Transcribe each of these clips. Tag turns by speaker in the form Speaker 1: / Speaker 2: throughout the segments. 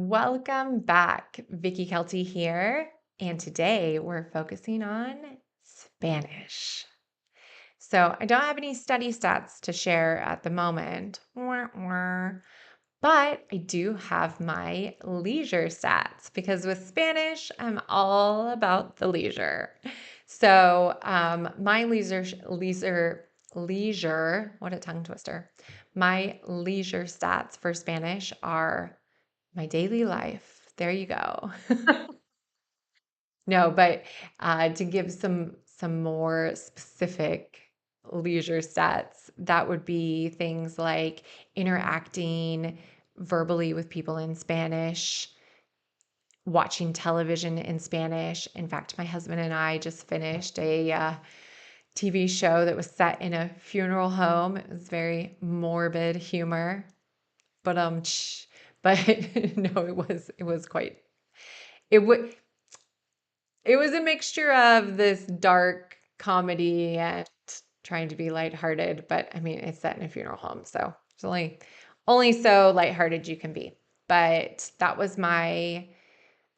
Speaker 1: Welcome back. Vicky Kelty here, and today we're focusing on Spanish. So I don't have any study stats to share at the moment, but I do have my leisure stats because with Spanish, I'm all about the leisure. So my leisure, what a tongue twister. My leisure stats for Spanish are my daily life. There you go. No, but to give some more specific leisure stats, that would be things like interacting verbally with people in Spanish, watching television in Spanish. In fact, my husband and I just finished a TV show that was set in a funeral home. It was very morbid humor, but but no, it was quite it would it was a mixture of this dark comedy and trying to be lighthearted, but I mean, it's set in a funeral home, so it's only so lighthearted you can be. But that was my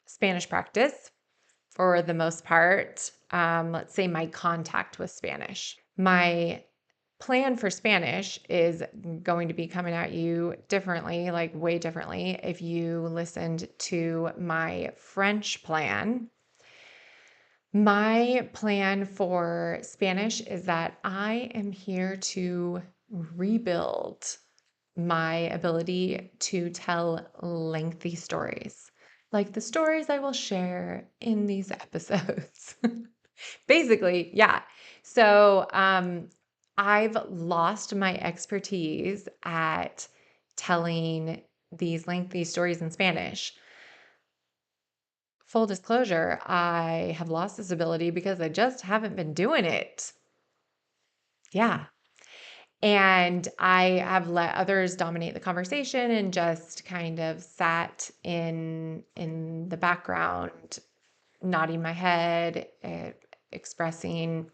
Speaker 1: Spanish practice for the most part. Let's say my contact with Spanish. My plan for Spanish is going to be coming at you differently, like way differently, if you listened to my French plan. My plan for Spanish is that I am here to rebuild my ability to tell lengthy stories, like the stories I will share in these episodes. Basically, yeah. So, I've lost my expertise at telling these lengthy stories in Spanish. Full disclosure, I have lost this ability because I just haven't been doing it. Yeah. And I have let others dominate the conversation and just kind of sat in the background, nodding my head, expressing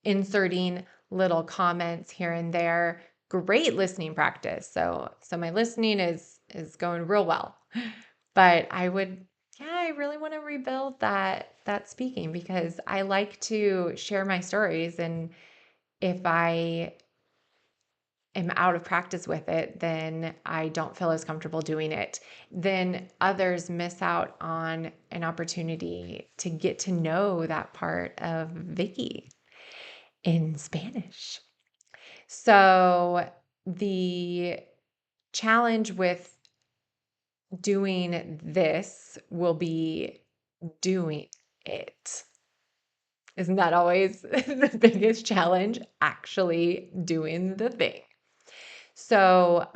Speaker 1: inserting little comments here and there. Great listening practice. So my listening is going real well. But I really want to rebuild that speaking because I like to share my stories, and if I am out of practice with it, then I don't feel as comfortable doing it. Then others miss out on an opportunity to get to know that part of Vicky in Spanish. So the challenge with doing this will be doing it. Isn't that always the biggest challenge? Actually doing the thing. So,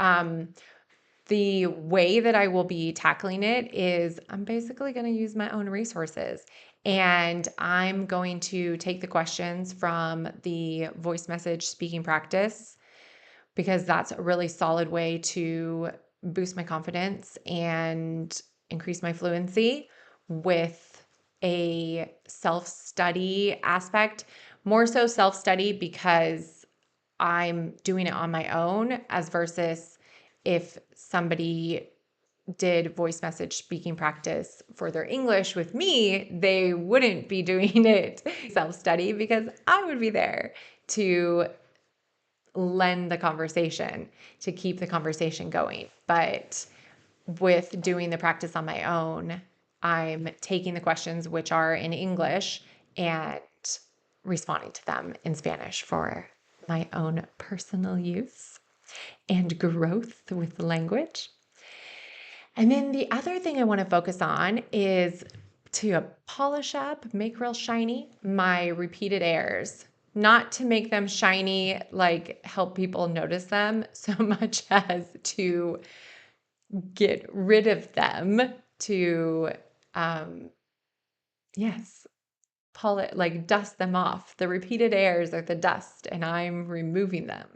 Speaker 1: the way that I will be tackling it is I'm basically going to use my own resources, and I'm going to take the questions from the voice message speaking practice because that's a really solid way to boost my confidence and increase my fluency with a self-study aspect. More so self-study because I'm doing it on my own as versus if somebody did voice message speaking practice for their English with me, they wouldn't be doing it self-study because I would be there to lend the conversation, to keep the conversation going. But with doing the practice on my own, I'm taking the questions, which are in English, and responding to them in Spanish for my own personal use and growth with the language. And then the other thing I want to focus on is to polish up, make real shiny my repeated airs. Not to make them shiny, like help people notice them, so much as to get rid of them, to, yes, polish, like dust them off. The repeated airs are the dust, and I'm removing them.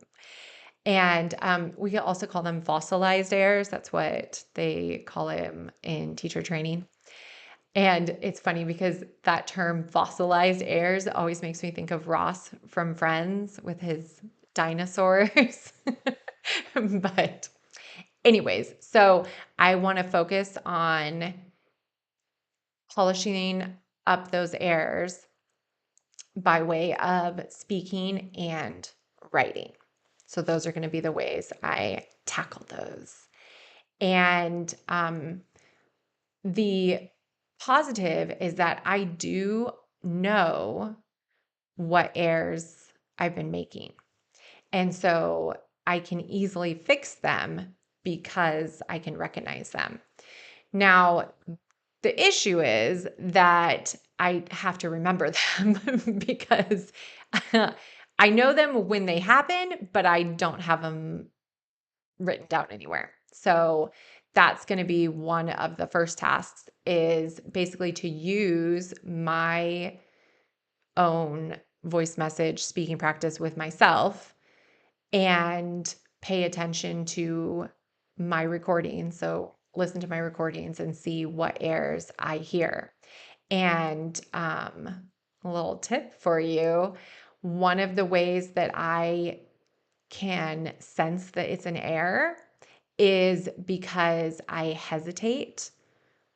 Speaker 1: And we can also call them fossilized airs. That's what they call them in teacher training. And it's funny because that term fossilized airs always makes me think of Ross from Friends with his dinosaurs. But Anyways, so I want to focus on polishing up those airs by way of speaking and writing. So those are going to be the ways I tackle those. And the positive is that I do know what errors I've been making. And so I can easily fix them because I can recognize them. Now, the issue is that I have to remember them because I know them when they happen, but I don't have them written down anywhere. So that's going to be one of the first tasks, is basically to use my own voice message speaking practice with myself and pay attention to my recordings. So listen to my recordings and see what errors I hear. And a little tip for you, one of the ways that I can sense that it's an error is because I hesitate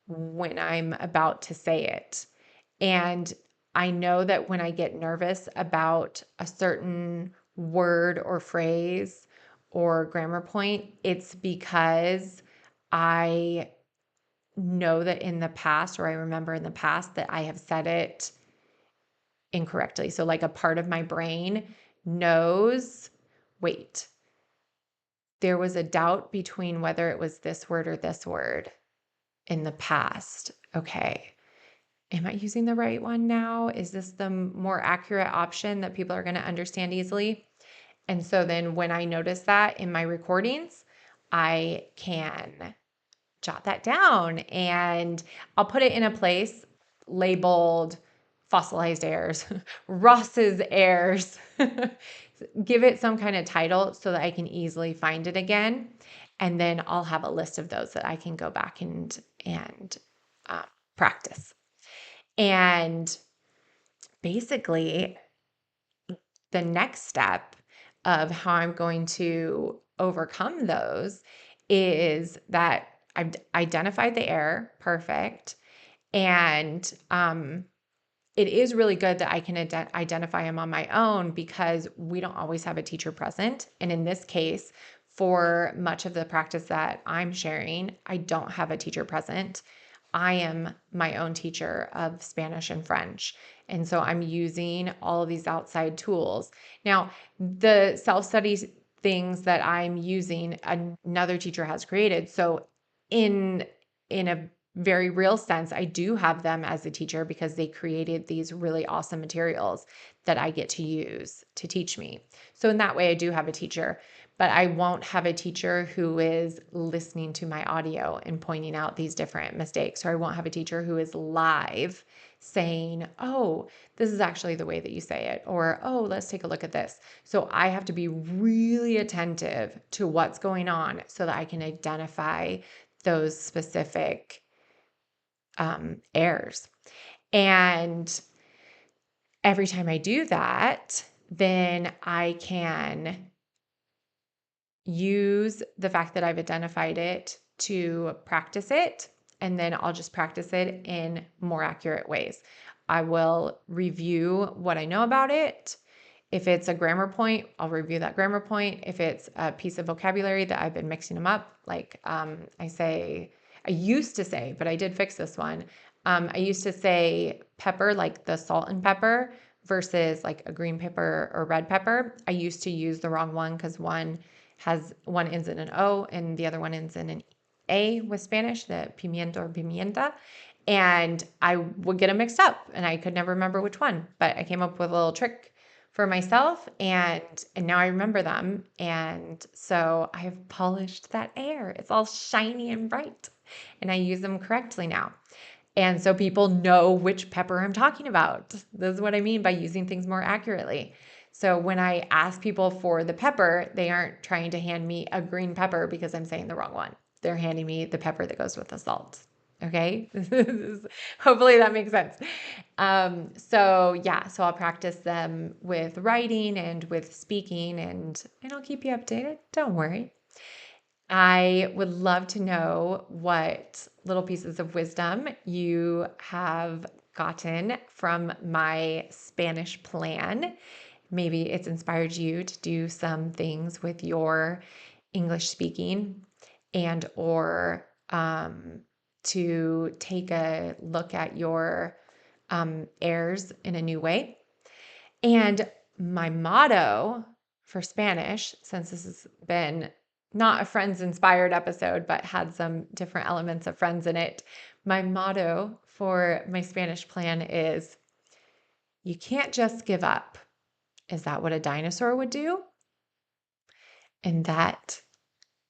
Speaker 1: when I'm about to say it. And I know that when I get nervous about a certain word or phrase or grammar point, it's because I know that in the past, or I remember in the past, that I have said it incorrectly. So, like, a part of my brain knows, wait, there was a doubt between whether it was this word or this word in the past. Okay. Am I using the right one now? Is this the more accurate option that people are going to understand easily? And so then when I notice that in my recordings, I can jot that down and I'll put it in a place labeled fossilized airs, Ross's airs. Give it some kind of title so that I can easily find it again. And then I'll have a list of those that I can go back and practice. And basically, the next step of how I'm going to overcome those is that I've identified the error, perfect. And it is really good that I can identify them on my own because we don't always have a teacher present. And in this case, for much of the practice that I'm sharing, I don't have a teacher present. I am my own teacher of Spanish and French. And so I'm using all of these outside tools. Now, the self-study things that I'm using, another teacher has created. So in a very real sense, I do have them as a teacher because they created these really awesome materials that I get to use to teach me. So in that way, I do have a teacher, but I won't have a teacher who is listening to my audio and pointing out these different mistakes, or I won't have a teacher who is live saying, oh, this is actually the way that you say it, or, oh, let's take a look at this. So I have to be really attentive to what's going on so that I can identify those specific errors. And every time I do that, then I can use the fact that I've identified it to practice it. And then I'll just practice it in more accurate ways. I will review what I know about it. If it's a grammar point, I'll review that grammar point. If it's a piece of vocabulary that I've been mixing them up, like I used to say, but I did fix this one. I used to say pepper, like the salt and pepper, versus like a green pepper or red pepper. I used to use the wrong one because one ends in an O and the other one ends in an A with Spanish, the pimiento or pimienta. And I would get them mixed up and I could never remember which one. But I came up with a little trick for myself and now I remember them. And so I have polished that air. It's all shiny and bright and I use them correctly now. And so people know which pepper I'm talking about. This is what I mean by using things more accurately. So when I ask people for the pepper, they aren't trying to hand me a green pepper because I'm saying the wrong one. They're handing me the pepper that goes with the salt. Okay. Hopefully that makes sense. So I'll practice them with writing and with speaking and I'll keep you updated. Don't worry. I would love to know what little pieces of wisdom you have gotten from my Spanish plan. Maybe it's inspired you to do some things with your English speaking and or to take a look at your airs in a new way. And my motto for Spanish, since this has been not a Friends inspired episode, but had some different elements of Friends in it, my motto for my Spanish plan is you can't just give up. Is that what a dinosaur would do? And that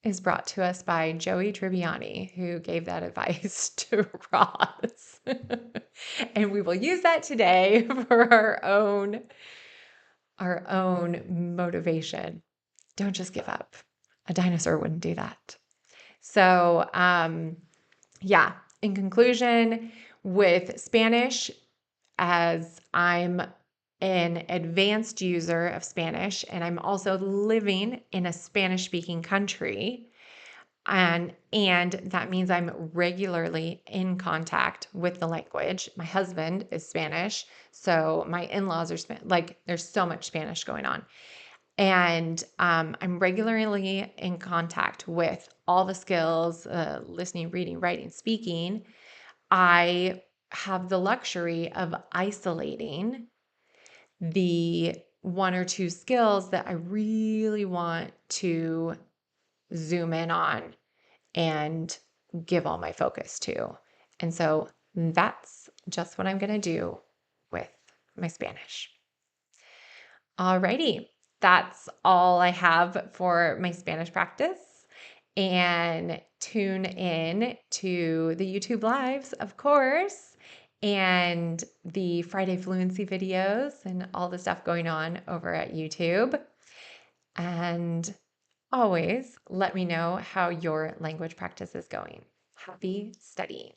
Speaker 1: is brought to us by Joey Tribbiani, who gave that advice to Ross. And we will use that today for our own motivation. Don't just give up. A dinosaur wouldn't do that. So, yeah, in conclusion, with Spanish, as I'm an advanced user of Spanish and I'm also living in a Spanish speaking country, and that means I'm regularly in contact with the language. My husband is Spanish, so my in-laws are like there's so much Spanish going on. And I'm regularly in contact with all the skills, listening, reading, writing, speaking. I have the luxury of isolating the one or two skills that I really want to zoom in on and give all my focus to. And so that's just what I'm going to do with my Spanish. Alrighty, that's all I have for my Spanish practice. And tune in to the YouTube lives, of course, and the Friday Fluency videos and all the stuff going on over at YouTube. And always let me know how your language practice is going. Happy studying.